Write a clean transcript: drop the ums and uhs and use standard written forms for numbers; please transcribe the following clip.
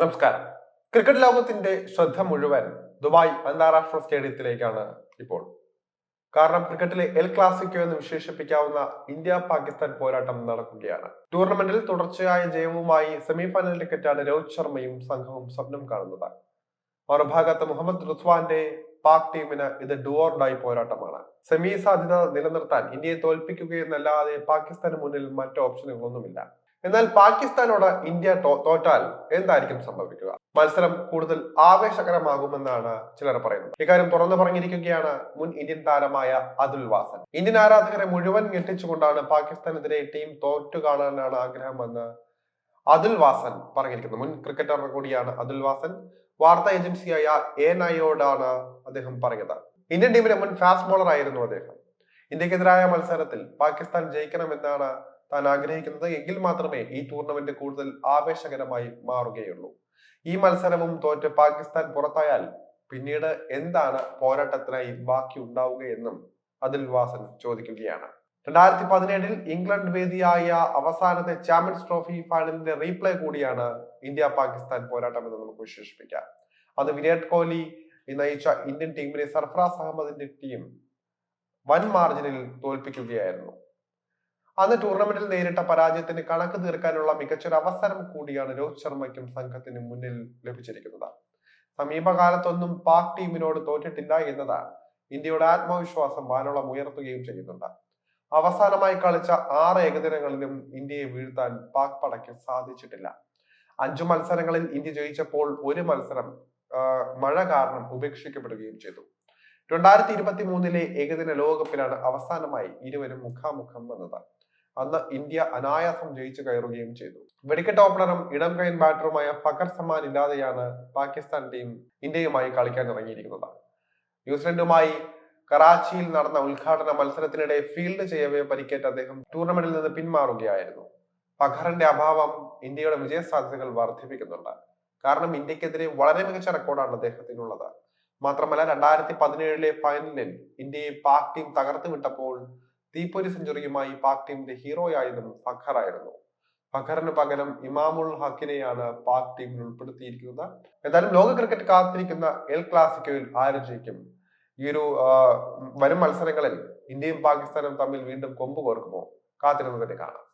നമസ്കാരം. ക്രിക്കറ്റ് ലോകത്തിന്റെ ശ്രദ്ധ മുഴുവൻ ദുബായ് അന്താരാഷ്ട്ര സ്റ്റേഡിയത്തിലേക്കാണ് ഇപ്പോൾ. കാരണം ക്രിക്കറ്റിലെ എൽ ക്ലാസിക്കോ എന്ന് വിശേഷിപ്പിക്കാവുന്ന ഇന്ത്യ പാകിസ്ഥാൻ പോരാട്ടം നടക്കുകയാണ്. ടൂർണമെന്റിൽ തുടർച്ചയായ ജയവുമായി സെമിഫൈനൽ ടിക്കറ്റാണ് രോഹിത് ശർമ്മയും സംഘവും സ്വപ്നം കാണുന്നത്. മറുഭാഗത്ത് മുഹമ്മദ് റിസ്വാന്റെ പാക് ടീമിന് ഇത് ഡു ഓർ ഡൈ പോരാട്ടമാണ്. സെമി സാധ്യത നിലനിർത്താൻ ഇന്ത്യയെ തോൽപ്പിക്കുകയെന്നല്ലാതെ പാകിസ്ഥാന് മുന്നിൽ മറ്റു ഓപ്ഷനുകളൊന്നുമില്ല. എന്നാൽ പാകിസ്ഥാനോട് ഇന്ത്യ തോറ്റാൽ എന്തായിരിക്കും സംഭവിക്കുക? മത്സരം കൂടുതൽ ആവേശകരമാകുമെന്നാണ് ചിലർ പറയുന്നത്. ഇക്കാര്യം തുറന്നു പറഞ്ഞിരിക്കുകയാണ് മുൻ ഇന്ത്യൻ താരമായ അതുൽ വാസൻ. ഇന്ത്യൻ ആരാധകരെ മുഴുവൻ ഞെട്ടിച്ചുകൊണ്ടാണ് പാകിസ്ഥാനെതിരെ ടീം തോറ്റു കാണാനാണ് ആഗ്രഹമെന്ന് അതുൽ വാസൻ പറഞ്ഞിരിക്കുന്നത്. മുൻ ക്രിക്കറ്റർ കൂടിയാണ് അതുൽ വാസൻ. വാർത്താ ഏജൻസിയായ ANIയോടാണ് അദ്ദേഹം പറഞ്ഞത്. ഇന്ത്യൻ ടീമിലെ മുൻ ഫാസ്റ്റ് ബോളർ ആയിരുന്നു അദ്ദേഹം. ഇന്ത്യക്കെതിരായ മത്സരത്തിൽ പാകിസ്ഥാൻ ജയിക്കണമെന്നാണ് താൻ ആഗ്രഹിക്കുന്നത്. എങ്കിൽ മാത്രമേ ഈ ടൂർണമെന്റ് കൂടുതൽ ആവേശകരമായി മാറുകയുള്ളൂ. ഈ മത്സരവും തോറ്റ് പാകിസ്ഥാൻ പുറത്തായാൽ പിന്നീട് എന്താണ് പോരാട്ടത്തിനായി ബാക്കി ഉണ്ടാവുകയെന്നും അതുൽ വാസൻ ചോദിക്കുകയാണ്. 2017 ഇംഗ്ലണ്ട് വേദിയായ അവസാനത്തെ ചാമ്പ്യൻസ് ട്രോഫി ഫൈനലിന്റെ റീപ്ലേ കൂടിയാണ് ഇന്ത്യ പാകിസ്ഥാൻ പോരാട്ടം എന്ന് നമുക്ക് വിശേഷിപ്പിക്കാം. അത് വിരാട് കോഹ്ലി നയിച്ച ഇന്ത്യൻ ടീമിനെ സർഫറാസ് അഹമ്മദിന്റെ ടീം വൻ മാർജിനിൽ തോൽപ്പിക്കുകയായിരുന്നു. അന്ന് ടൂർണമെന്റിൽ നേരിട്ട പരാജയത്തിന് കണക്ക് തീർക്കാനുള്ള മികച്ചൊരു അവസരം കൂടിയാണ് രോഹിത് ശർമ്മയ്ക്കും സംഘത്തിന് മുന്നിൽ ലഭിച്ചിരിക്കുന്നത്. സമീപകാലത്തൊന്നും പാക് ടീമിനോട് തോറ്റിട്ടില്ല എന്നത് ഇന്ത്യയുടെ ആത്മവിശ്വാസം വാനോളം ഉയർത്തുകയും ചെയ്യുന്നുണ്ട്. അവസാനമായി കളിച്ച 6 ഏകദിനങ്ങളിലും ഇന്ത്യയെ വീഴ്ത്താൻ പാക് പടയ്ക്ക് സാധിച്ചിട്ടില്ല. 5 മത്സരങ്ങളിൽ ഇന്ത്യ ജയിച്ചപ്പോൾ ഒരു മത്സരം മഴ കാരണം ഉപേക്ഷിക്കപ്പെടുകയും ചെയ്തു. 2023 ഏകദിന ലോകകപ്പിലാണ് അവസാനമായി ഇരുവരും മുഖാമുഖം വന്നത്. അന്ന് ഇന്ത്യ അനായാസം ജയിച്ചു കയറുകയും ചെയ്തു. വെടിക്കെട്ട് ഓപ്പണറും ഇടം കൈൻ ബാറ്ററുമായ ഫഖർ സമാൻ ഇല്ലാതെയാണ് പാകിസ്ഥാൻ ടീം ഇന്ത്യയുമായി കളിക്കാൻ ഇറങ്ങിയിരിക്കുന്നത്. ന്യൂസിലൻഡുമായി കറാച്ചിയിൽ നടന്ന ഉദ്ഘാടന മത്സരത്തിനിടെ ഫീൽഡ് ചെയ്യവേ പരിക്കേറ്റ അദ്ദേഹം ടൂർണമെന്റിൽ നിന്ന് പിന്മാറുകയായിരുന്നു. ഫഖറിന്റെ അഭാവം ഇന്ത്യയുടെ വിജയ സാധ്യതകൾ വർദ്ധിപ്പിക്കുന്നുണ്ട്. കാരണം ഇന്ത്യക്കെതിരെ വളരെ മികച്ച റെക്കോർഡാണ് അദ്ദേഹത്തിനുള്ളത്. മാത്രമല്ല 2017 ഫൈനലിൽ ഇന്ത്യയെ പാക് ടീം തകർത്തു വിട്ടപ്പോൾ തീപ്പൊരി സെഞ്ചുറിയുമായി പാക് ടീമിന്റെ ഹീറോയായതും ഫഖർ ആയിരുന്നു. ഫഖറിന് പകരം ഇമാമുൽ ഹക്കിനെയാണ് പാക് ടീമിൽ ഉൾപ്പെടുത്തിയിരിക്കുന്നത്. എന്തായാലും ലോക ക്രിക്കറ്റ് കാത്തിരിക്കുന്ന എൽ ക്ലാസിക്കോയിൽ ആര് ജയിക്കും? ഈ ഒരു വരും മത്സരങ്ങളിൽ ഇന്ത്യയും പാകിസ്ഥാനും തമ്മിൽ വീണ്ടും കൊമ്പ് കോർക്കുമോ? കാത്തിരുന്നതിന് കാണാം.